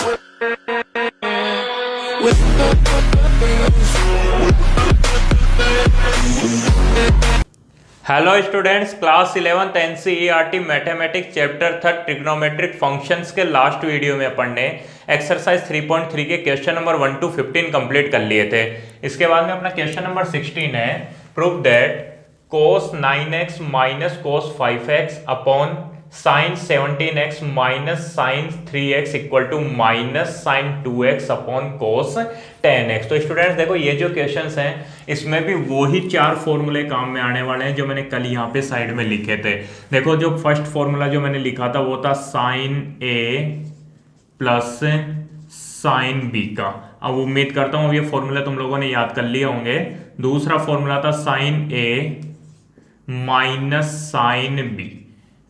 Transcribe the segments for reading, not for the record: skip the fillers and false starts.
Hello students, class 11th NCERT mathematics chapter 3 trigonometric functions के last video में अपन ने exercise 3.3 के क्वेश्चन नंबर 1 to 15 कंप्लीट कर लिए थे। इसके बाद में अपना क्वेश्चन नंबर 16 है, prove that cos 9x minus cos 5x upon sine 17x minus sine 3x equal to minus sine 2x upon cos 10x। तो स्टूडेंट्स देखो, ये जो क्वेश्चंस हैं इसमें भी वही चार फॉर्मूले काम में आने वाले हैं जो मैंने कल यहाँ पे साइड में लिखे थे। देखो, जो फर्स्ट फॉर्मूला जो मैंने लिखा था वो था साइन ए प्लस साइन बी का। अब उम्मीद करता हूँ ये फॉर्मूला तुम लोगों ने याद कर लिए होंगे। दूसरा फॉर्मूला था sign a minus sine B.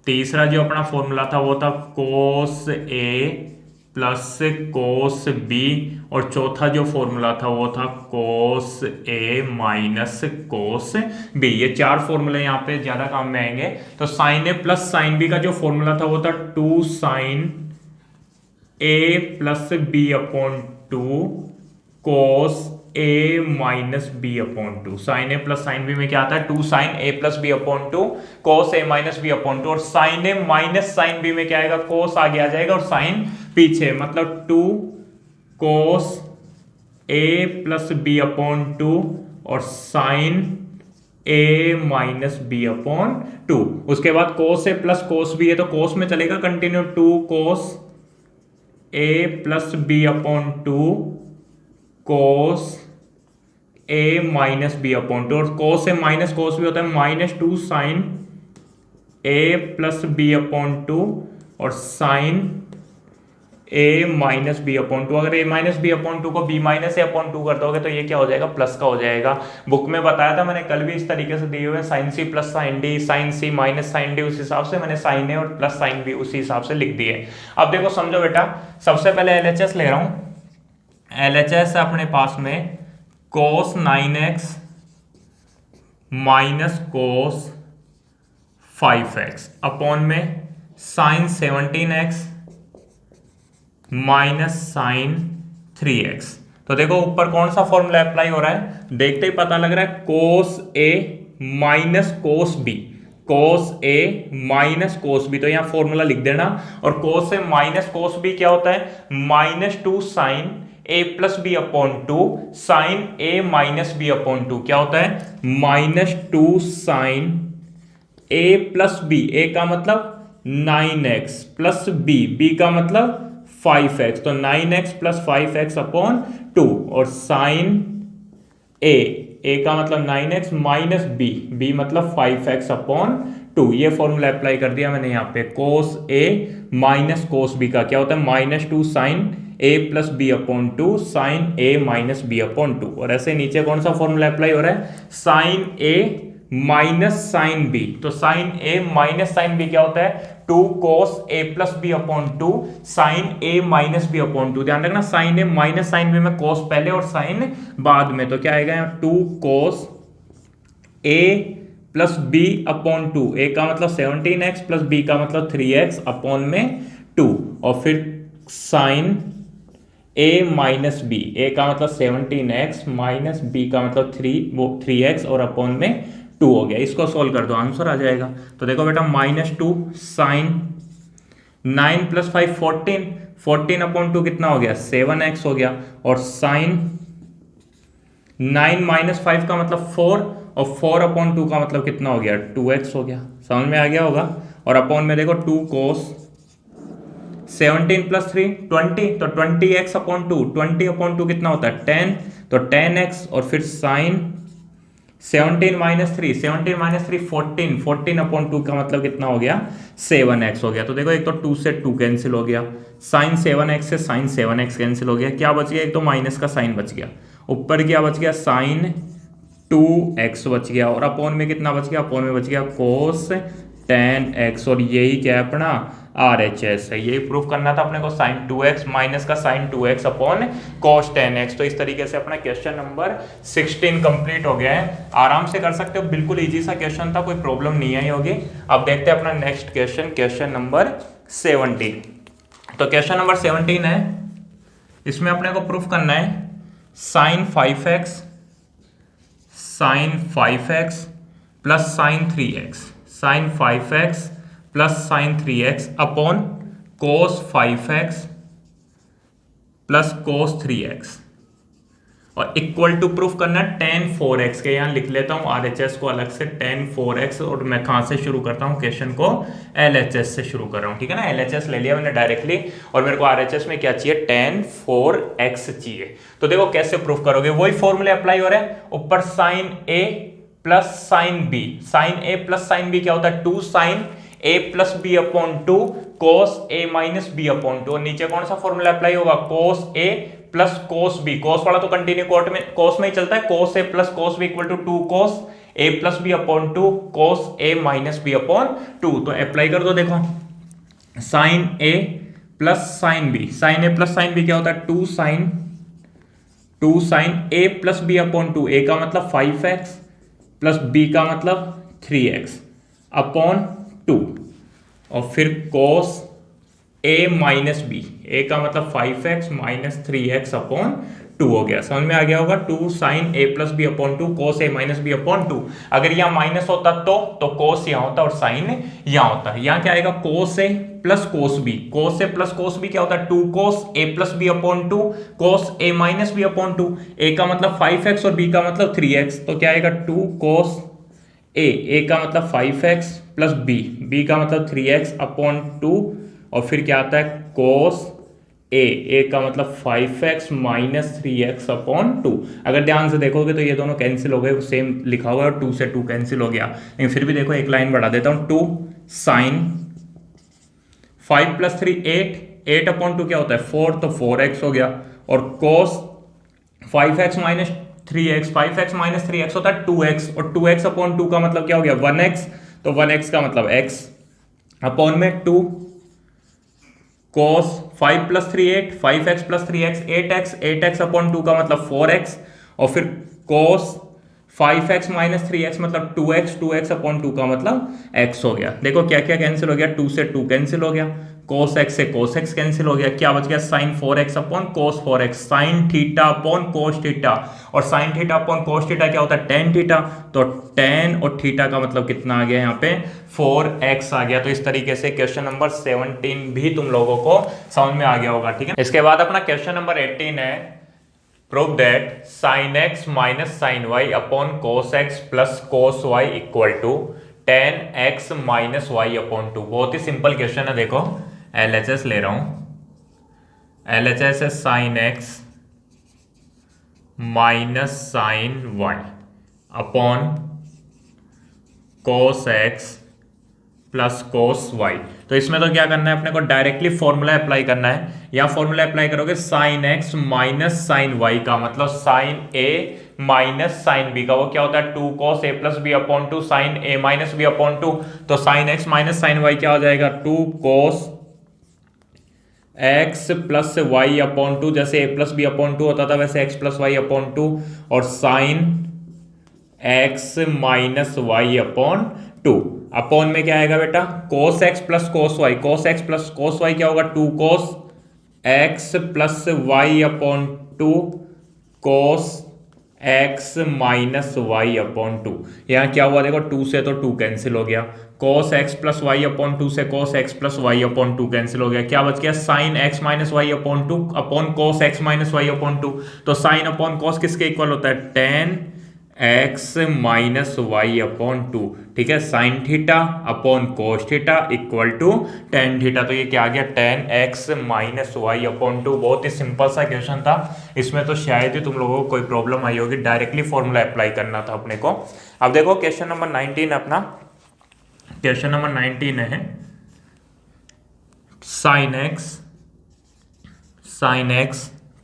तीसरा जो अपना फॉर्मूला था वो था कोस ए प्लस कोस बी। और चौथा जो फॉर्मूला था वो था कोस ए माइनस कोस बी। ये चार फॉर्मूले यहाँ पे ज्यादा काम में आएंगे। तो साइन ए प्लस साइन बी का जो फॉर्मूला था वो था 2 साइन ए प्लस बी अपॉन 2 कोस ए माइनस बी अपॉन 2। साइन ए प्लस साइन बी में क्या आता है? 2 साइन ए प्लस बी अपॉन 2 कोस ए माइनस बी अपॉन 2। और sign a minus sine B में क्या आएगा? कोस आगे आ जाएगा और साइन पीछे, मतलब 2 कोस ए प्लस बी अपॉन 2 और sign a minus B upon 2। उसके बाद कोस ए प्लस कोस बी है तो कोस में चलेगा कंटिन्यू, 2 कोस ए प्लस बी अपॉन 2 कोस ए माइनस बी अपॉन 2। और कोस ए माइनस कोस बी होता है माइनस 2 साइन ए प्लस बी अपॉन 2 और sign a minus B upon 2। अगर ए माइनस बी अपॉन 2 को बी माइनस ए अपॉन 2 कर दोगे तो ये क्या हो जाएगा? प्लस का हो जाएगा। बुक में बताया था मैंने कल भी, इस तरीके से दिए हुए sine C plus sine D, sine C minus sine D, उस हिसाब से मैंने साइन ए और प्लस साइन बी उसी हिसाब से लिख दिए। अब देखो समझो बेटा, सबसे पहले एलएचएस ले रहा हूं। एलएचएस अपने पास में cos 9x minus cos 5x upon में sine 17x minus sine 3x। तो देखो ऊपर कौन सा फॉर्मूला अप्लाई हो रहा है, देखते ही पता लग रहा है। cos a minus cos b, cos a minus cos b, तो यहां फॉर्मूला लिख देना। और cos a minus cos b क्या होता है? Minus 2 sine a plus B upon 2 sine a minus B upon 2 क्या होता है? Minus 2 sine a plus b. a का मतलब 9x प्लस b का मतलब 5x, तो 9x प्लस 5x अपॉन 2 और साइन a का मतलब 9x माइनस b मतलब 5x अपॉन 2। ये फॉर्मूला अप्लाई कर दिया मैंने यहाँ पे। Cos a minus cos b का क्या होता है? Minus 2 sine a plus B upon 2 sine a minus B upon 2। और ऐसे नीचे कौन सा फॉर्मूला अप्लाई हो रहा है? Sine a minus sine b। तो sine a minus sine b क्या होता है? 2 cos a plus B upon 2 sine a minus B upon 2। ध्यान रखना, sine a minus sine b में कोस पहले और साइन बाद में, तो क्या आएगा यहाँ? 2 cos a plus B upon 2। a का मतलब 17x प्लस b का मतलब 3x अपॉन में 2 और फिर sine a minus b. a का मतलब 17x माइनस b का मतलब 3x और अपॉन में 2 हो गया। इसको सॉल्व कर दो, आंसर आ जाएगा। तो देखो बेटा, माइनस 2 साइन 9 प्लस 5 14 अपॉन 2 कितना हो गया? 7x हो गया। और साइन 9 माइनस 5 का मतलब 4 और 4 अपॉन 2 का मतलब कितना हो गया? 2x हो गया। समझ में आ गया होगा। और अपॉन में देखो 2 कोस 17 प्लस 3 20, तो 20x अपॉन 2, 20 अपॉन 2 कितना होता है? 10, तो 10x और फिर साइन 17 माइनस 3 14 अपॉन 2 का मतलब कितना हो गया? 7x हो गया। तो देखो, एक तो 2 से 2 कैंसिल हो गया, साइन 7x से साइन 7x कैंसिल हो गया। क्या बच गया? एक तो माइनस का साइन बच गया, ऊपर क्या बच गया? साइन 2x बच गया। और अपॉन में कितना बच गया? अपॉन में बच गया कोस 10x। और यही क्या है अपना? RHS है। यही प्रूफ करना था अपने को, साइन 2x माइनस का sine 2x upon cos 10x। तो इस तरीके से अपना क्वेश्चन नंबर 16 कंप्लीट हो गया है। आराम से कर सकते हो, बिल्कुल इजी सा क्वेश्चन था, कोई प्रॉब्लम नहीं आई होगी। अब देखते हैं अपना नेक्स्ट क्वेश्चन, क्वेश्चन नंबर 17। तो क्वेश्चन नंबर 17 है, इसमें अपने को प्रूफ करना है sin 5x plus sin 3x upon cos 5x plus cos 3x और इक्वल टू प्रूफ करना है tan 4x के। यहां लिख लेता हूं RHS को अलग से tan 4x, और मैं कहां से शुरू करता हूं क्वेश्चन को, LHS से शुरू कर रहा हूं, ठीक है ना। LHS ले लिया मैंने डायरेक्टली, और मेरे को RHS में क्या चाहिए, tan 4x चाहिए। तो देखो कैसे प्रूफ करोगे, वही फॉर्मूले अप्लाई हो रहा है, ऊपर sin A plus sin B, sin A plus sin B क्या होता है, 2 sin A plus B upon 2 cos A minus B upon 2, और नीचे कौन सा फॉर्मूला अप्लाई होगा, cos A plus cos B, cos वाला तो कंटिन्यू cos में ही चलता है, cos A plus cos B equal to 2 cos A plus B upon 2 cos A minus B upon 2। तो अप्लाई कर दो, देखो sin A plus sin B, sin A plus sin B क्या होता है, 2 sin A plus B upon 2, A का मतलब 5x plus B का मतलब 3x अपॉन 2, और फिर cos A minus B, A का मतलब 5x माइनस 3x अपॉन 2 हो गया। समझ में आ गया होगा, 2 sin A plus B upon 2 cos A minus B upon 2। अगर यहाँ माइनस होता तो cos यहाँ होता और sin यहाँ होता है। यहाँ क्या आएगा, cos A plus cos B, cos A plus cos B क्या होता है, 2 cos A plus B upon 2 cos A minus B upon 2, A का मतलब 5x और B का मतलब 3x, तो क्या आएगा 2 cos A का मतलब 5x प्लस B का मतलब 3x अपॉन 2, और फिर क्या आता है cos A का मतलब 5x माइनस 3x अपॉन 2। अगर ध्यान से देखोगे तो ये दोनों कैंसिल हो गए, सेम लिखा हुआ है और 2 से 2 कैंसिल हो गया, लेकिन फिर भी देखो एक लाइन बढ़ा देता हूं, 2 sin 5 प्लस 3 8 अपॉन 2 क्या होता है 4, तो 4x हो गया, और cos 5x minus 3x, 5x minus 3x होता है 2x, और 2x अपॉन 2 का मतलब क्या हो गया 1x, तो 1x का मतलब x अपॉन में 2 cos 5 plus 3 8, 5x plus 3x 8x upon 2 का मतलब 4x, और फिर cos 5x माइनस 3x मतलब 2x अपॉन 2 का मतलब x हो गया। देखो क्या क्या कैंसिल हो गया, 2 से 2 कैंसिल हो गया, cos x से cos x कैंसिल हो गया, क्या बच गया sin 4x upon cos 4x, sin theta upon cos theta, और sin theta upon cos theta क्या होता है tan थीटा, तो tan और थीटा का मतलब कितना आ गया यहाँ पे 4x आ गया। तो इस तरीके से क्वेश्चन नंबर 17 भी तुम लोगों को समझ में आ गया होगा, ठीक है। इसके बाद अपना क्वेश्चन नंबर 18 है, prove that sin x minus sin y upon cos x plus cos y equal to tan x minus y upon 2। बहुत ही सिंपल क्वेश्चन है, देखो LHS ले रहा हूं, LHS है sin x minus sin y upon cos x plus cos y। तो इसमें तो क्या करना है अपने को, डायरेक्टली फॉर्मूला अप्लाई करना है। या फॉर्मूला अप्लाई करोगे sin x minus sin y का मतलब sin a minus sin b का वो क्या होता है 2 cos a plus b upon 2 sin a minus b upon 2, तो sin x minus sin y क्या हो जाएगा 2 cos x plus y upon 2, जैसे a प्लस b अपॉन 2 होता था वैसे x प्लस y अपॉन 2, और sin x minus y upon 2 upon में क्या आएगा बेटा cos x plus cos y, cos x plus cos y क्या होगा 2 cos x plus y upon 2 cos x minus y upon 2। यहाँ क्या हुआ देखो 2 से तो 2 कैंसिल हो गया, cos x plus y upon 2 से cos x plus y upon 2 cancel हो गया, क्या बच गया sin x minus y upon 2 upon cos x minus y upon 2। तो sin अपॉन cos किसके इक्वल होता है tan x minus y upon 2, ठीक है। sin theta upon cos theta equal to tan theta, तो ये क्या आ गया tan x minus y upon 2। बहुत ही सिंपल सा क्वेश्चन था, इसमें तो शायद ही तुम लोगों को कोई प्रॉब्लम आई होगी, डायरेक्टली फॉर्मूला अप्लाई करना था अपने को। अब देखो क्वेश्चन नंबर 19 अपना, क्वेश्चन नंबर 19 है sin x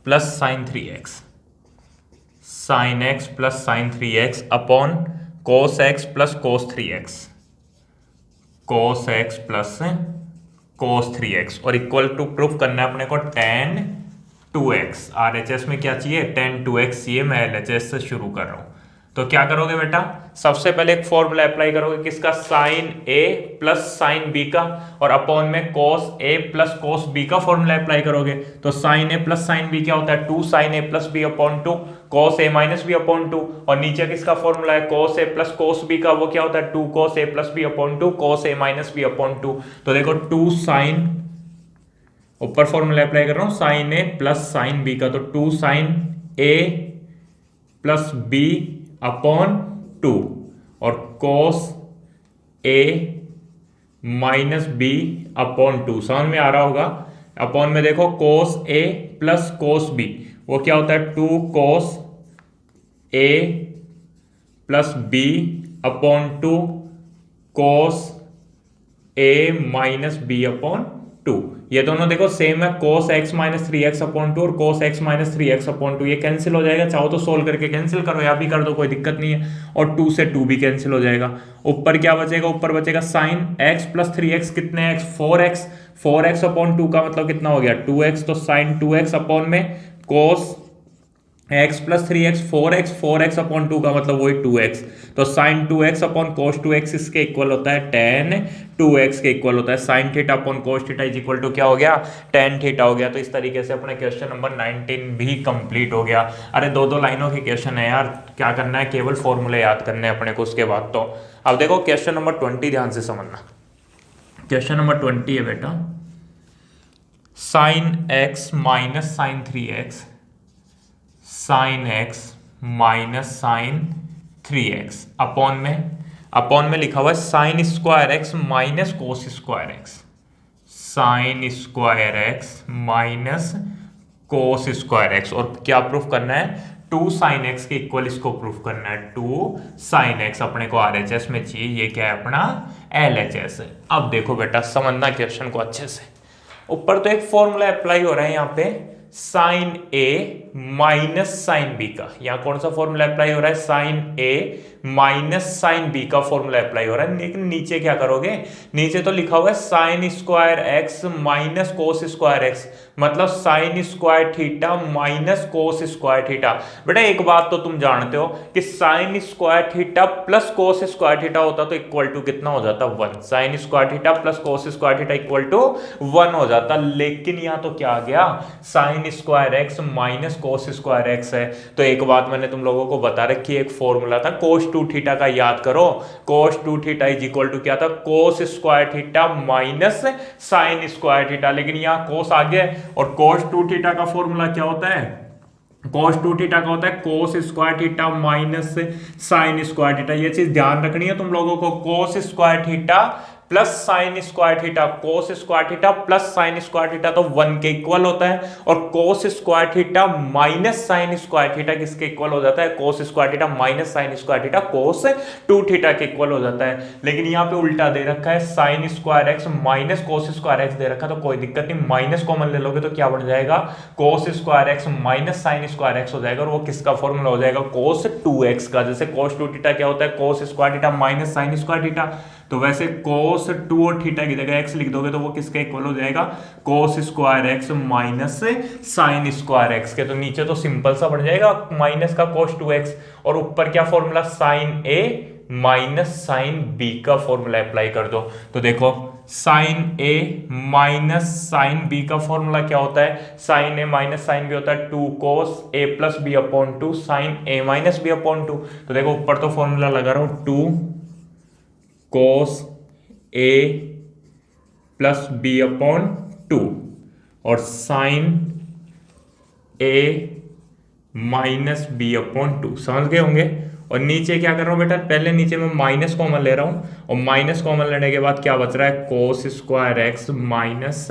plus sin 3x, sin x plus sin 3x upon cos x plus cos 3x, cos x plus cos 3x, और इक्वल टू प्रूफ करना है अपने को tan 2x। RHS में क्या चाहिए tan 2x चाहिए, मैं LHS से शुरू कर रहा हूँ। तो क्या करोगे बेटा, सबसे पहले एक फॉर्मूला अप्लाई करोगे किसका, साइन ए प्लस साइन बी का, और अपॉन में cos A plus cos B का फॉर्मूला अप्लाई करोगे। तो साइन ए प्लस साइन बी क्या होता है, 2 sine A plus B upon 2 cos A minus B upon 2, और नीचे किसका फॉर्मूला है, cos A plus cos B का, वो क्या होता है 2 cos A plus B upon 2 cos A minus B upon 2। तो देखो 2 साइन, ऊपर फॉर्मूला अप्लाई कर रहा हूं साइन ए प्लस साइन बी का, तो 2 साइन ए प्लस बी अपॉन 2 और cos a minus B upon 2, समझ में आ रहा होगा। अपॉन में देखो cos a plus cos b, वो क्या होता है 2 cos a plus b upon 2 cos a minus B upon 2। ये दोनों देखो सेम है, cos x minus 3x upon 2 और cos x minus 3x upon 2, ये कैंसिल हो जाएगा, चाहो तो सोल्व करके कैंसिल करो या भी कर दो, कोई दिक्कत नहीं है। और 2 से 2 भी कैंसिल हो जाएगा। ऊपर क्या बचेगा, ऊपर बचेगा साइन x प्लस 3x, कितने x 4x, 4x अपॉन 2 का मतलब कितना हो गया 2x, तो साइन 2x अपॉन में cos x plus 3x 4x, 4x upon 2 का मतलब वही 2x, तो साइन 2x अपॉन कोस 2x इसके इक्वल होता है tan 2x के इक्वल होता है sine theta upon cos theta is equal to क्या हो गया, tan थीटा हो गया। तो इस तरीके से अपने क्वेश्चन नंबर 19 भी कंप्लीट हो गया। अरे 2-2 लाइनों के क्वेश्चन है यार, क्या करना है, केवल फॉर्मूले याद करने हैं अपने को उसके बाद। तो अब देखो क्वेश्चन नंबर 20 ध्यान से समझना। क्वेश्चन नंबर 20 है बेटा, sine x minus sine 3x sine x minus sine 3x upon में लिखा हुआ है sine square x minus cos square x, sine square x minus cos square x, और क्या प्रूफ करना है 2 साइन x के इक्वल इसको प्रूफ करना है। 2 साइन x अपने को RHS में चाहिए, ये क्या है अपना LHS है। अब देखो बेटा समझना क्वेश्चन को अच्छे से। ऊपर तो एक फॉर्मूला अप्लाई हो रहा है यहाँ पे sign a minus sine b का, यहाँ कौन सा फॉर्मूला अप्लाई हो रहा है, sign a minus sine b का फॉर्मूला अप्लाई हो रहा है। लेकिन नीचे क्या करोगे, नीचे तो लिखा हुआ है sine square X minus cos square X, मतलब sine square theta minus cos square theta. बेटा एक बात तो तुम जानते हो कि sine square theta plus cos square theta होता तो इक्वल टू कितना हो जाता 1, sine square theta plus cos square theta equal to 1 हो जाता। लेकिन यहाँ तो क्या आ गया, sine square X minus cos square X है। तो एक बात मैंने तुम लोगों को बता रखी है, एक फॉर्मूला था कोस 2 थीटा का, याद करो कोस 2 थीटा इज इक्वल टू क्या था, कोस square theta minus sine square theta. लेकिन यहाँ कोस आ गया और कोस 2 थीटा का फॉर्मूला क्या होता है, कोस 2 थीटा का होता है कोस square theta minus sine square theta. ये चीज ध्यान रखनी है तुम लोगों को, कोस square theta plus sine square theta, cos square theta plus sine square theta तो 1 के इक्वल होता है, और cos square theta minus sine square theta किसके इक्वल हो जाता है, कोस square theta minus sine square theta कोस 2 थीटा के इक्वल हो जाता है। लेकिन यहाँ पे उल्टा दे रखा है, sine square X minus cos square X दे रखा है, तो कोई दिक्कत नहीं, माइनस कॉमन ले लोगे तो क्या बन जाएगा, कोस square X minus sine square x हो जाएगा, और वो किसका फॉर्मूला हो जाएगा, कोस 2x का। जैसे कोस 2 थीटा क्या होता है, कोस square theta minus sine square theta, तो वैसे कोस 2 और थीटा की जगह x लिख दोगे तो वो किसके इक्वल हो जाएगा, कोस square X minus sine square x के। तो नीचे तो सिंपल सा बन जाएगा माइनस का कोस 2x, और ऊपर क्या formula sine a minus sine b का फॉर्मूला अप्लाई कर दो। तो देखो sign a minus sine b का फॉर्मूला क्या होता है, sign a minus sine B होता है 2 कोस ए plus B upon 2 sine a minus B upon 2। तो देखो ऊपर तो फॉर्मूला लगा रहा हूं 2 कोस ए प्लस बी अपॉन 2 और sign a minus B upon 2, समझ गए होंगे। और नीचे क्या कर रहा हूं बेटा, पहले नीचे मैं माइनस कॉमन ले रहा हूं, और माइनस कॉमन लेने के बाद क्या बच रहा है, कोस square X minus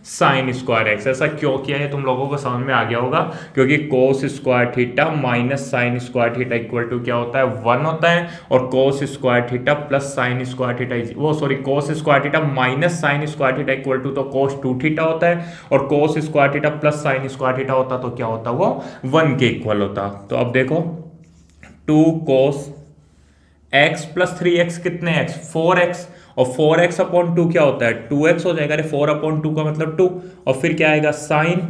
sine square x. ऐसा क्यों किया है तुम लोगों को समझ में आ गया होगा, क्योंकि cos square theta minus sine square theta equal to क्या होता है 1 होता है, और cos square theta plus sine square theta cos square theta minus sine square theta equal to तो कोस 2 थीटा होता है, और cos square theta plus sine square theta होता तो क्या होता, वो 1 के इक्वल होता। तो अब देखो 2 कोस x प्लस 3x कितने x 4x, और 4x अपॉन 2 क्या होता है 2x हो जाएगा, अरे 4 अपॉन 2 का मतलब 2, और फिर क्या आएगा sine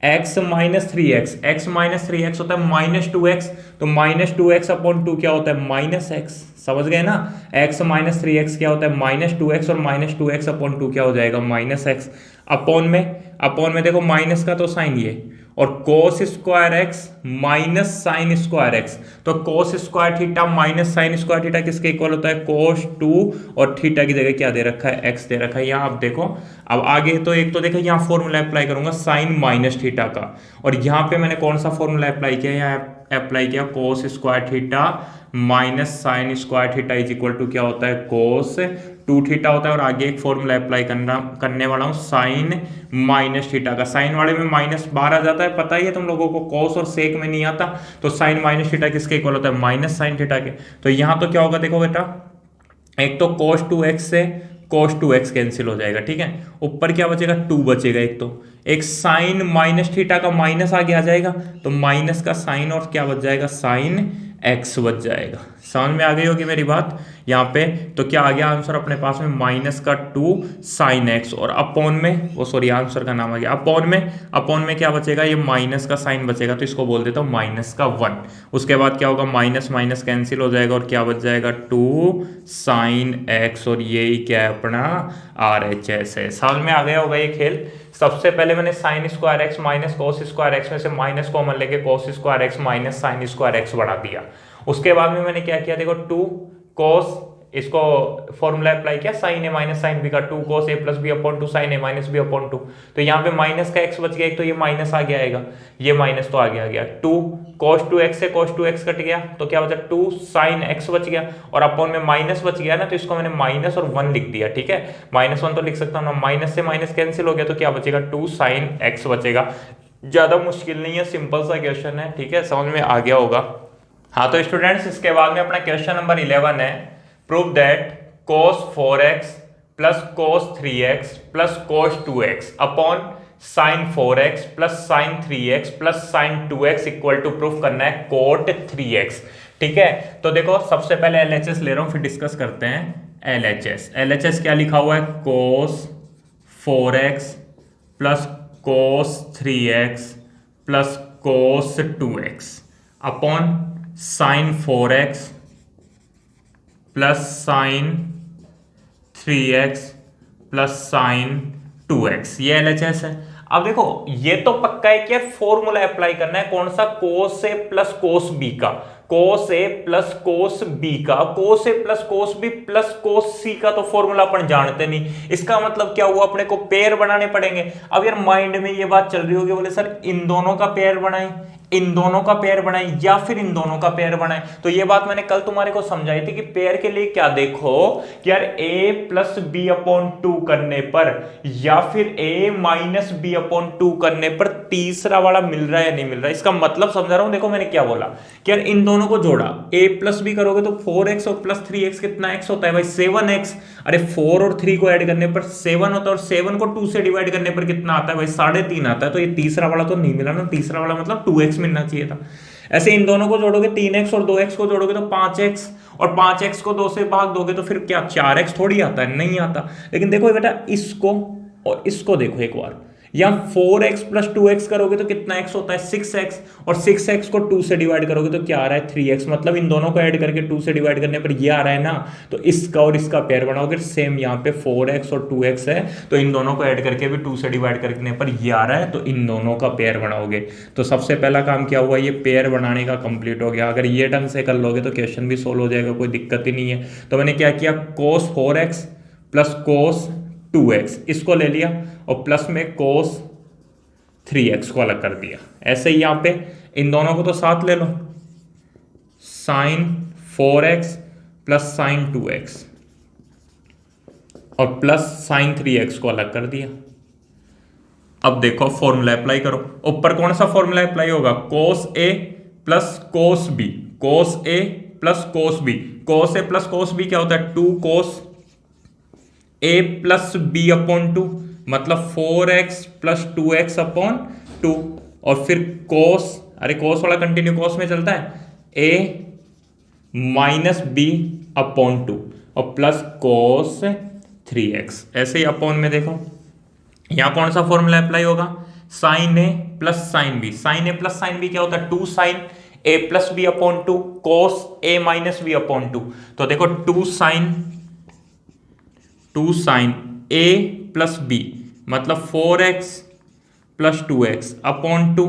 x minus three x होता है माइनस टू एक्स, तो minus two x upon two क्या होता है माइनस एक्स, समझ गए ना। x माइनस थ्री एक्स क्या होता है माइनस टू एक्स, और minus two x upon two क्या हो जाएगा माइनस एक्स। अपॉन में देखो माइनस का तो साइन ये, और cos square X minus sine square X, तो cos square theta minus sine square theta किसके इक्वल होता है कोस टू, और थीटा की जगह क्या दे रखा है एक्स दे रखा है। यहाँ आप देखो, अब आगे तो एक तो देखो यहाँ फॉर्मूला अप्लाई करूंगा साइन माइनस थीटा का, और यहाँ पे मैंने कौन सा फॉर्मूला अप्लाई किया, यहाँ अप्लाई किया cos square theta minus sine square theta is equal to क्या होता है कोस टू थीटा होता है। और आगे एक फॉर्मूला अप्लाई करने वाला हूँ साइन माइनस थीटा का, साइन वाले में माइनस बार आ जाता है, पता ही है तुम लोगों को, कोस और सेक में नहीं आता, तो साइन माइनस थीटा किसके इक्वल होता है माइनस साइन थीटा के। तो यहाँ तो क्या होगा देखो बेटा, एक तो कोस टू एक्स से कोस टू एक्स कैंसिल हो जाएगा, ठीक है, ऊपर क्या बचेगा टू बचेगा, एक साइन माइनस थीटा का माइनस आगे आ जाएगा, तो माइनस का साइन और क्या बच जाएगा साइन एक्स बच जाएगा। समझ में आ गई होगी मेरी बात यहाँ पे। तो क्या आ गया आंसर अपने पास में माइनस का टू साइन एक्स, और अपॉन में वो सॉरी आंसर का नाम आ गया अपॉन में क्या बचेगा ये माइनस का साइन बचेगा, तो इसको बोल देता हूँ माइनस का वन। उसके बाद क्या होगा माइनस माइनस कैंसिल हो जाएगा, और क्या बच जाएगा टू साइन एक्स, और यही क्या है अपना आर एच एस है। समझ में आ गया होगा ये खेल। सबसे पहले मैंने sign square X minus cos square x में से माइनस कॉमन लेके कोस square X minus sine square x बढ़ा दिया। उसके बाद में मैंने क्या किया देखो टू कोस, इसको फॉर्मूला अप्लाई किया sine a minus sine b का, two cos A plus B upon two sine a minus B upon two, तो यहाँ पे माइनस का एक्स बच गया, एक तो ये माइनस आ गया, ये माइनस तो आगे आ गया, टू कोस टू एक्स से कोस टू एक्स कट गया, तो क्या बचा टू साइन एक्स बच गया, और अपॉन में माइनस बच गया ना, तो इसको मैंने माइनस और वन लिख दिया, ठीक है, माइनस वन तो लिख सकता हूँ ना, माइनस से माइनस कैंसिल हो गया, तो क्या बचेगा टू साइन एक्स बचेगा। ज्यादा मुश्किल नहीं है, सिंपल सा क्वेश्चन है, ठीक है, समझ में आ गया होगा। हाँ तो स्टूडेंट्स इसके बाद में अपना क्वेश्चन नंबर 11 है, prove that cos 4x plus cos 3x plus cos 2x upon sin 4x plus sin 3x plus sin 2x equal to proof करना है cot 3x, ठीक है। तो देखो सबसे पहले LHS ले रहा हूं, फिर डिस्कस करते हैं LHS क्या लिखा हुआ है cos 4x plus cos 3x plus cos 2x upon sin 4x plus sign 3x plus sign 2x, ये LHS है। अब देखो ये तो पक्का है कि यार फॉर्मूला अप्लाई करना है, कौन सा कोस ए प्लस कोस बी का, कोस ए प्लस कोस बी का, कोस ए plus cos B plus cos C का तो फॉर्मूला अपन जानते नहीं, इसका मतलब क्या हुआ अपने को पेयर बनाने पड़ेंगे। अब यार माइंड में ये बात चल रही होगी, बोले सर इन दोनों का पेयर बनाएं, इन दोनों का पेयर बनाएं या फिर इन दोनों का पेयर बनाएं। तो ये बात मैंने कल तुम्हारे को समझाई थी कि पेयर के लिए क्या देखो कि यार a plus B upon two करने पर या फिर a minus B upon two करने पर तीसरा वाला मिल रहा है या नहीं मिल रहा है, इसका मतलब समझा रहा हूं। देखो मैंने क्या बोला कि यार इन दोनों को जोड़ा, a प्लस बी करोगे तो 4x और प्लस 3x कितना x होता है भाई 7x, अरे 4 और 3 को ऐड करने पर 7 होता है, और 7 को 2 से डिवाइड करने पर कितना आता है भाई 3.5 आता है। तो ये तीसरा वाला तो नहीं मिला ना, तीसरा वाला मतलब 2x मिलना चाहिए था। ऐसे इन दोनों को जोड़ोगे 3x और 2x को जोड़ोगे तो 5x, और 5x को 2 से भाग दोगे तो फिर क्या 4x थोड़ी आता है, नहीं आता। लेकिन देखो बेटा इसको और इसको देखो एक बार, या 4x प्लस 2x करोगे तो कितना x होता है 6x, और 6x को 2 से डिवाइड करोगे तो क्या आ रहा है 3x, मतलब इन दोनों को ऐड करके 2 से डिवाइड करने पर ये आ रहा है ना, तो इसका और इसका पेयर बनाओगे सेम, यहाँ पे 4x और 2x है तो इन दोनों को ऐड करके भी 2 से डिवाइड करने पर ये आ रहा है, तो इन दोनों का पेयर बनाओगे। तो सबसे पहला काम क्या हुआ, ये पेयर बनाने का कंप्लीट हो गया। अगर ये ढंग से कर लोगे तो क्वेश्चन भी सोल्व हो जाएगा, कोई दिक्कत ही नहीं है। तो मैंने क्या किया cos 4x plus cos 2x इसको ले लिया, और प्लस में cos 3x को अलग कर दिया। ऐसे ही यहाँ पे इन दोनों को तो साथ ले लो, sin 4x plus sin 2x और प्लस sin 3x को अलग कर दिया। अब देखो फॉर्मूला अप्लाई करो, ऊपर कौन सा फॉर्मूला अप्लाई होगा cos a plus cos b, cos a plus cos b, cos a plus cos b क्या होता है 2 cos a plus b upon 2, मतलब 4x प्लस 2x अपॉन 2, और फिर cos, अरे cos वाला कंटिन्यू cos में चलता है a माइनस b अपॉन 2 और प्लस cos 3x। ऐसे ही अपॉन में देखो यहाँ कौन सा फॉर्मूला अप्लाई होगा, साइन ए प्लस साइन बी, साइन ए प्लस साइन बी क्या होता है, टू साइन ए plus B upon two cos ए माइनस बी अपॉन टू। तो देखो टू साइन ए प्लस बी मतलब 4x plus 2x upon two,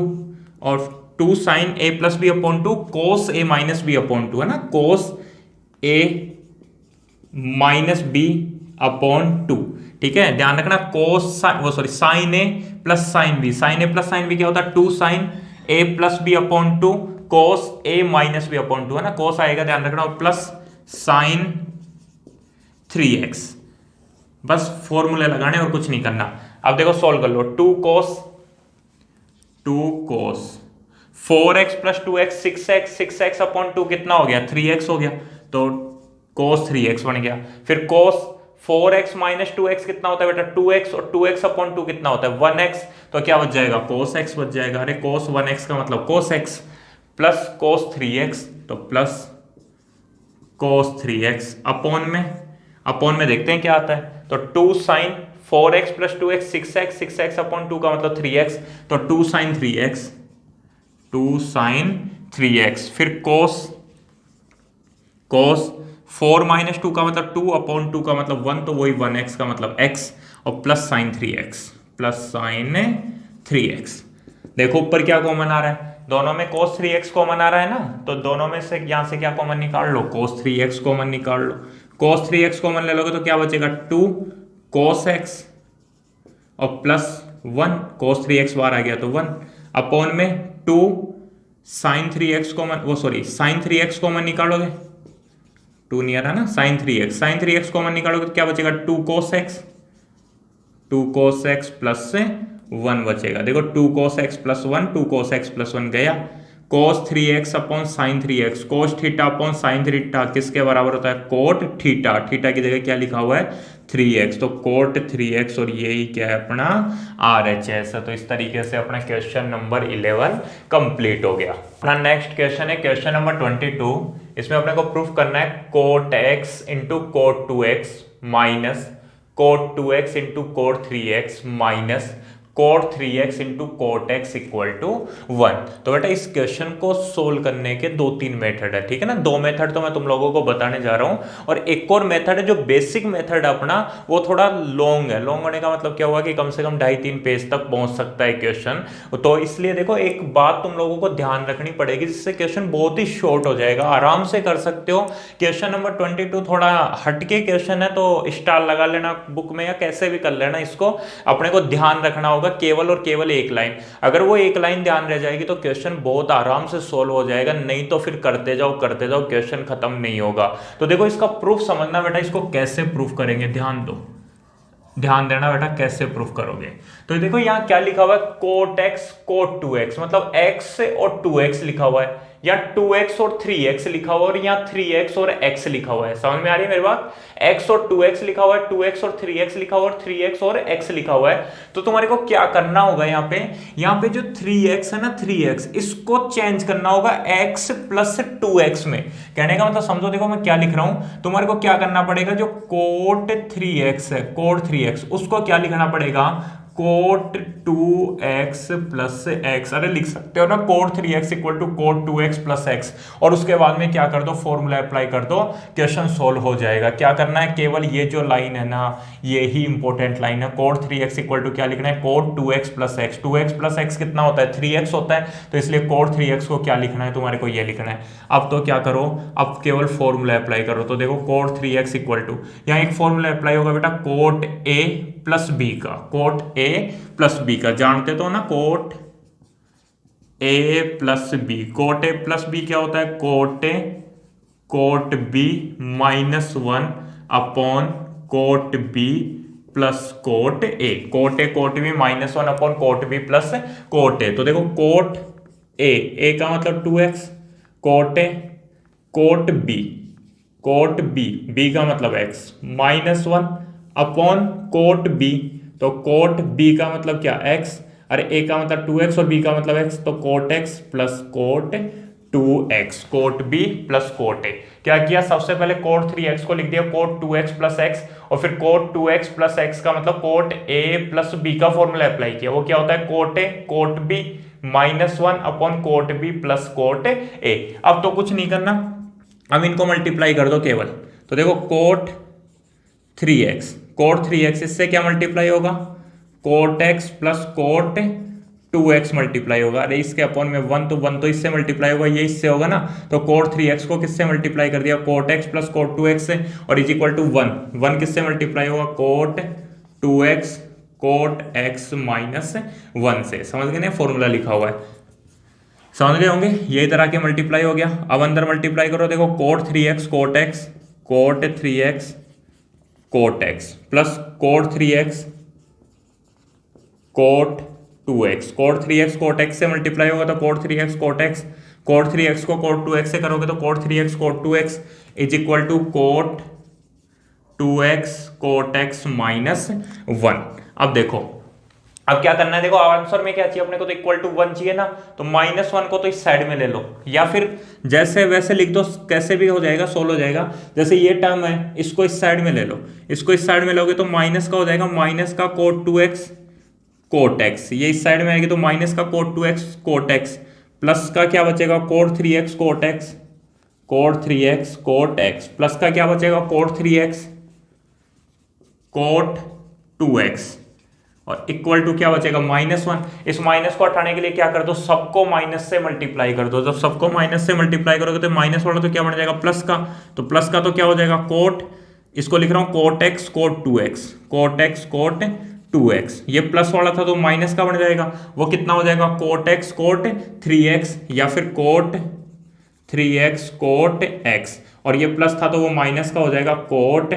और टू साइन ए plus B upon two cos ए minus B upon two, है ना, cos ए minus B upon two. ठीक है, ध्यान रखना कोस वो सॉरी साइन ए प्लस साइन बी, साइन ए plus sine B क्या होता है, टू साइन ए plus B upon two cos ए माइनस बी अपॉन टू, है ना, कोस आएगा ध्यान रखना, और प्लस साइन 3x। बस फॉर्मूले लगाने और कुछ नहीं करना। अब देखो सोल्व कर लो, two cos 4x plus 2x 6x upon two कितना हो गया, 3x हो गया, तो कोस 3x बन गया। फिर कोस 4x माइनस 2x कितना होता है बेटा, 2x, और 2x अपॉन टू कितना होता है 1x, तो क्या बच जाएगा, कोस x बच जाएगा। अरे कोस 1x का मतलब कोस x प्लस कोस 3x, तो प्लस कोस 3x अपॉन में देखते हैं क्या आता है, तो 2 sign 4x plus 2x 6x upon to का मतलब 3x, तो 2 साइन 3x। फिर कोस 4 माइनस 2 का मतलब 2 अपॉन 2 का मतलब 1, तो वही 1x का मतलब x, और प्लस साइन 3x। देखो ऊपर क्या कॉमन आ रहा है, दोनों में cos 3x कॉमन आ रहा है ना, तो दोनों में से यहां से क्या कॉमन निकाल लो, cos 3x कॉमन निकाल लो। cos 3x कॉमन ले लोगे तो क्या बचेगा, 2 cos x और प्लस 1, cos 3x बाहर आ गया तो 1 अपॉन में 2 साइन 3x कॉमन, वो सॉरी साइन 3x कॉमन निकालोगे, 2 नहीं आ रहा ना, साइन 3x कॉमन निकालोगे तो क्या बचेगा, 2 cos x प्लस से 1 बचेगा। देखो 2 cos x plus 1, 2 cos x plus 1 गया, cos 3x upon sine 3x, cos theta upon sine theta किसके बराबर होता है, कोट थीटा, थीटा की जगह क्या लिखा हुआ है 3x, तो कोट 3x, और यही क्या है अपना RHS है। तो इस तरीके से अपना क्वेश्चन नंबर 11 कंप्लीट हो गया। अपना नेक्स्ट क्वेश्चन है क्वेश्चन नंबर 22। इसमें अपने को प्रूफ करना है cot x into cot 2x minus cot 2x into cot 3x minus cot 3x into cot x equal to 1। तो बेटा इस क्वेश्चन को सोल्व करने के 2-3 मेथड है, ठीक है ना, 2 मेथड तो मैं तुम लोगों को बताने जा रहा हूं, और एक और मेथड है जो बेसिक मेथड है अपना, वो थोड़ा लॉन्ग है। लॉन्ग होने का मतलब क्या हुआ कि कम से कम 2.5-3 पेज तक पहुंच सकता है क्वेश्चन, तो इसलिए देखो एक बात तुम लोगों को ध्यान रखनी पड़ेगी, जिससे क्वेश्चन बहुत ही शॉर्ट हो जाएगा, आराम से कर सकते हो। क्वेश्चन नंबर 22 थोड़ा हटके क्वेश्चन है, तो स्टार लगा लेना बुक में या कैसे भी कर लेना, इसको अपने को ध्यान रखना होगा, केवल और केवल एक लाइन, अगर वो एक लाइन ध्यान रह जाएगी तो क्वेश्चन बहुत आराम से सोल्व हो जाएगा, नहीं तो फिर करते जाओ क्वेश्चन खत्म नहीं होगा। तो देखो इसका प्रूफ समझना बेटा, इसको कैसे प्रूफ करेंगे, ध्यान देना बेटा कैसे प्रूफ करोगे। तो देखो यहां क्या लिखा हुआ है, कोट x कोट 2x, मतलब x और 2x लिखा हुआ है, या 2x और 3x लिखा हुआ है, और यहाँ 3x और x लिखा हुआ है। समझ में आ रही है मेरी बात, x और 2x लिखा हुआ है, 2x और 3x लिखा हुआ है, और 3x और x लिखा हुआ है। तो तुम्हारे को क्या करना होगा, यहाँ पे जो 3x है ना, 3x इसको चेंज करना होगा x प्लस 2x में। कहने का मतलब समझो, देखो मैं क्या लिख रहा हूं, तुम्हारे को क्या करना पड़ेगा, जो कोट 3x है, कोट 3x उसको क्या लिखना पड़ेगा, कोट 2x प्लस x, अरे लिख सकते हो ना, cot 3x equal to cot 2x plus x, और उसके बाद में क्या कर दो, फॉर्मूला अप्लाई कर दो, क्वेश्चन सोल्व हो जाएगा। क्या करना है, केवल ये जो लाइन है ना, ये ही इंपॉर्टेंट लाइन है, कोट 3x इक्वल टू क्या लिखना है, cot 2x plus x, 2x plus x कितना होता है 3x होता है, तो इसलिए कोट 3x को क्या लिखना है, तुम्हारे को ये लिखना है। अब तो क्या करो, अब केवल फॉर्मूला अप्लाई करो, तो देखो कोट 3x इक्वल टू, यहाँ एक फॉर्मूला अप्लाई होगा बेटा, कोट a प्लस b का, कोट a प्लस बी का, जानते तो ना, cot a plus b, cot a plus b क्या होता है, cot b minus 1 upon cot b plus cot a, cot b minus 1 upon cot b plus cot a। तो देखो कोट a का मतलब 2x, कोट b का मतलब x minus 1 upon cot b, तो कोट b का मतलब क्या x, अरे a का मतलब 2x और b का मतलब x, तो cot x plus cot 2x cot b plus cot a. क्या किया, सबसे पहले कोट 3x को लिख दिया कोट 2x प्लस एक्स, और फिर कोट 2x प्लस एक्स का मतलब कोट a प्लस बी का फॉर्मूला अप्लाई किया। वो क्या होता है, cot a cot b -1 upon cot b plus cot a. अब तो कुछ नहीं करना, अब इनको मल्टीप्लाई कर दो केवल। तो देखो कोट 3x इससे क्या मल्टीप्लाई होगा, cot x plus cot 2x multiply होगा। अरे इसके अपॉन में 1 तो इससे मल्टीप्लाई होगा, ये इससे होगा ना। तो कोट 3x को किससे मल्टीप्लाई कर दिया, coat x plus cot 2x से, और इज इक्वल टू 1 किससे मल्टीप्लाई होगा, coat 2x cot x minus 1 से। समझ गए ना, फॉर्मूला लिखा हुआ है, समझ गए होंगे। ये तरह के मल्टीप्लाई हो गया। अब अंदर मल्टीप्लाई करो, देखो cot 3x cot x cot 3x cot x plus cot 3x cot 2x, cot 3x cot x से मल्टीप्लाई होगा तो cot 3x cot x, cot 3x को कोट 2x से करोगे तो cot 3x cot 2x is equal to cot 2x cot x minus 1। अब देखो, अब क्या करना है, देखो आंसर में क्या चाहिए अपने को, तो इक्वल टू 1 चाहिए ना। तो -1 को तो इस साइड में ले लो, या फिर जैसे वैसे लिख दो, कैसे भी हो जाएगा, सोल्व हो जाएगा। जैसे ये टर्म है, इसको इस साइड में ले लो, इसको इस साइड में लोगे तो माइनस का हो जाएगा, माइनस का कोट 2x कोट x, ये इस साइड में आएगी तो माइनस का coat 2x cot x, plus का क्या बचेगा, cot 3x cot x cot 3x cot x, plus का क्या बचेगा, कोट 3x कोट 2x, और इक्वल टू क्या बचेगा, -1। इस माइनस को हटाने के लिए क्या कर दो, सबको माइनस से मल्टीप्लाई कर दो। जब सबको माइनस से मल्टीप्लाई करोगे तो माइनस वाला तो क्या बन जाएगा, प्लस का। तो प्लस का तो क्या हो जाएगा, कोट, इसको लिख रहा हूं cot x cot 2x cot x cot 2x, ये प्लस वाला था तो माइनस का बन जाएगा। वो कितना हो जाएगा, कोट x कोट 3x, या फिर कोट 3x कोट x, और ये प्लस था तो वो माइनस का हो जाएगा, कोट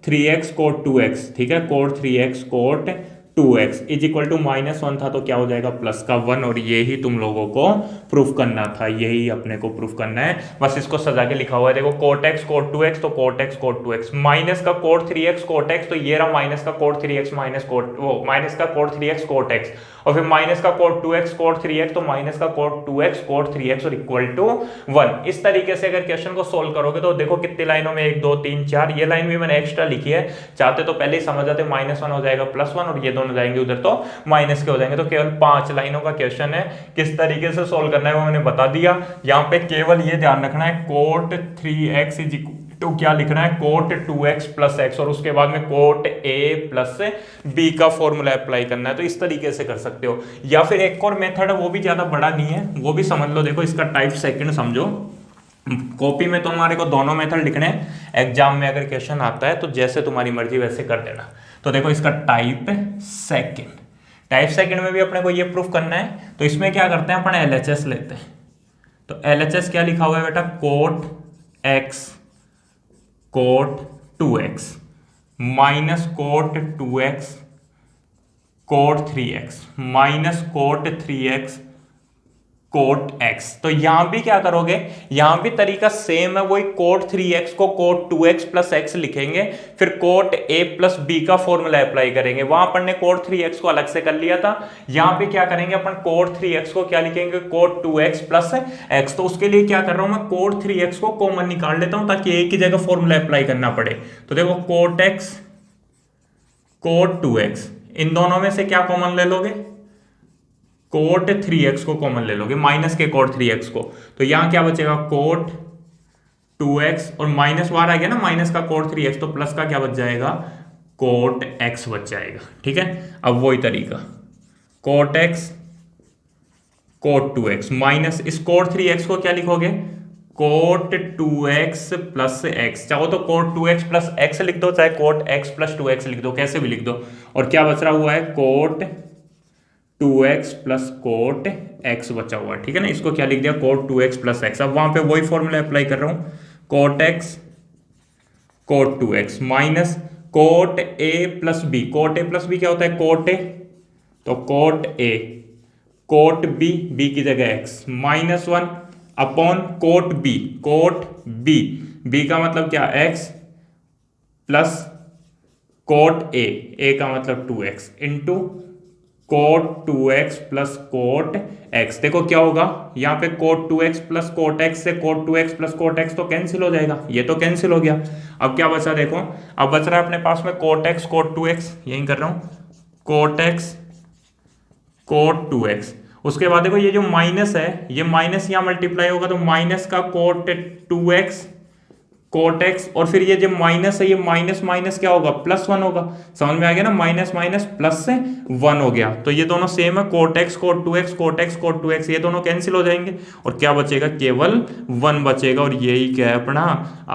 3x कोट 2x। ठीक है, cot 3x cot 2x is equal to -1 था तो क्या हो जाएगा, प्लस का 1। और यही तुम लोगों को प्रूफ करना था, यही अपने को प्रूफ करना है, बस इसको सजा के लिखा हुआ है। देखो कोट x कोट 2x तो cot x cot 2x, minus का कोट 3x कोट x, तो ये रहा माइनस का कोट 3x माइनस कोट, वो माइनस का कोट 3x कोट x, और फिर माइनस का कोट 2x कोट 3x, तो माइनस का कोट 2x कोट 3x और इक्वल टू 1। इस तरीके से अगर क्वेश्चन को सोल्व करोगे तो देखो कितनी लाइनों में, 1 2 3 4, ये लाइन भी मैंने एक्स्ट्रा लिखी है, चाहते तो पहले ही समझ जाते, -1 हो जाएगा +1, और ये दोनों जाएंगे उधर तो माइनस के हो जाएंगे। तो केवल 5 लाइनों का क्वेश्चन है, किस तरीके से सोल्व करना है वो मैंने बता दिया। यहाँ पे केवल ये ध्यान रखना है, cot 3x is equal to क्या लिखना है, कोट 2x प्लस x, और उसके बाद में कोट a प्लस b का फॉर्मूला अप्लाई करना है। तो इस तरीके से कर सकते हो, या फिर एक और मेथड है, वो भी ज्यादा बड़ा नहीं है, वो भी समझ लो। देखो इसका टाइप सेकंड समझो, कॉपी में तो हमारे को दोनों मेथड लिखने हैं, एग्जाम में अगर क्वेश्चन आता है तो जैसे तुम्हारी मर्जी वैसे कर देना। तो देखो इसका टाइप सेकंड में भी अपने को ये प्रूफ करना है। तो इसमें क्या करते हैं, अपन LHS लेते हैं। तो LHS क्या लिखा हुआ है बेटा, cot x cot 2x minus cot 2x cot 3x minus cot 3x cot x। तो यहां भी क्या करोगे, यहां भी तरीका सेम है, वही कोट 3x को कोट 2x प्लस x लिखेंगे, फिर कोट a प्लस b का फॉर्मूला अप्लाई करेंगे। वहां अपन ने कोट 3x को अलग से कर लिया था, यहां पे क्या करेंगे अपन, कोट 3x को क्या लिखेंगे, कोट 2x प्लस x। तो उसके लिए क्या कर रहा हूं मैं, कोट 3x को कॉमन निकाल लेता हूं ताकि एक ही जगह फॉर्मूला अप्लाई करना पड़े। तो देखो कोट x कोट 2x, इन दोनों में से क्या कॉमन ले लोगे, कोट 3x को कॉमन ले लोगे, माइनस के कोट 3x को। तो यहां क्या बचेगा, कोट 2x, और माइनस बाहर आ गया ना, माइनस का कोट 3x, तो प्लस का क्या बच जाएगा, कोट x बच जाएगा। ठीक है, अब वही तरीका, cot x cot 2x minus इस कोट 3x को क्या लिखोगे, कोट 2x प्लस x। चाहो तो कोट 2x प्लस x लिख दो, चाहे कोट x प्लस 2x लिख दो, कैसे भी लिख दो। और क्या बच रहा हुआ है, cot 2x plus cot x बचा हुआ है। ठीक है ना, इसको क्या लिख दिया, कोट 2x प्लस x। अब वहां पे वही फॉर्मूला अप्लाई कर रहा हूं, cot x cot 2x minus cot a plus b। Cot a plus b क्या होता है, कोट a, तो cot a cot b, b की जगह x, -1 upon cot b, b का मतलब क्या, x प्लस कोट a का मतलब 2x into cot 2x plus cot x। देखो क्या होगा यहाँ पे cot 2x plus cot x से cot 2x plus cot x तो कैंसिल हो जाएगा, ये तो कैंसिल हो गया। अब क्या बचा देखो, अब बच रहा है अपने पास में कोट x कोट 2x, यही कर रहा हूं, कोट x कोट 2x। उसके बाद देखो ये जो माइनस है, ये माइनस यहाँ मल्टीप्लाई होगा तो माइनस का कोट 2x कोट एक्स, और फिर ये जो माइनस है ये माइनस माइनस क्या होगा, प्लस 1 होगा। समझ में आ गया ना, माइनस माइनस प्लस से 1 हो गया। तो ये दोनों सेम है, cot x cot 2x cot x cot 2x, ये दोनों कैंसिल हो जाएंगे और क्या बचेगा, केवल 1 बचेगा। और यही क्या है अपना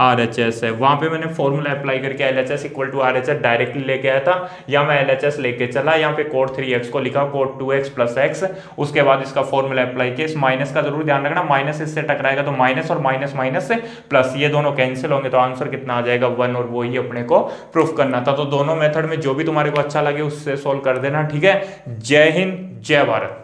RHS है। वहां पे मैंने फॉर्मूला अप्लाई करके LHS equal to RHS directly लेके आया था, या मैं LHS लेके चला, यहाँ पे कोट 3x को लिखा कोट 2x प्लस x, उसके बाद इसका फॉर्मूला अप्लाई किया। इस माइनस का जरूर ध्यान रखना, माइनस इससे टकराएगा तो माइनस, और माइनस माइनस से प्लस, ये दोनों कैंसिल होंगे तो आंसर कितना आ जाएगा 1, और वो ही अपने को प्रूफ करना था। तो दोनों मेथड में जो भी तुम्हारे को अच्छा लगे उससे सोल्व कर देना, ठीक है। जय हिंद जय भारत।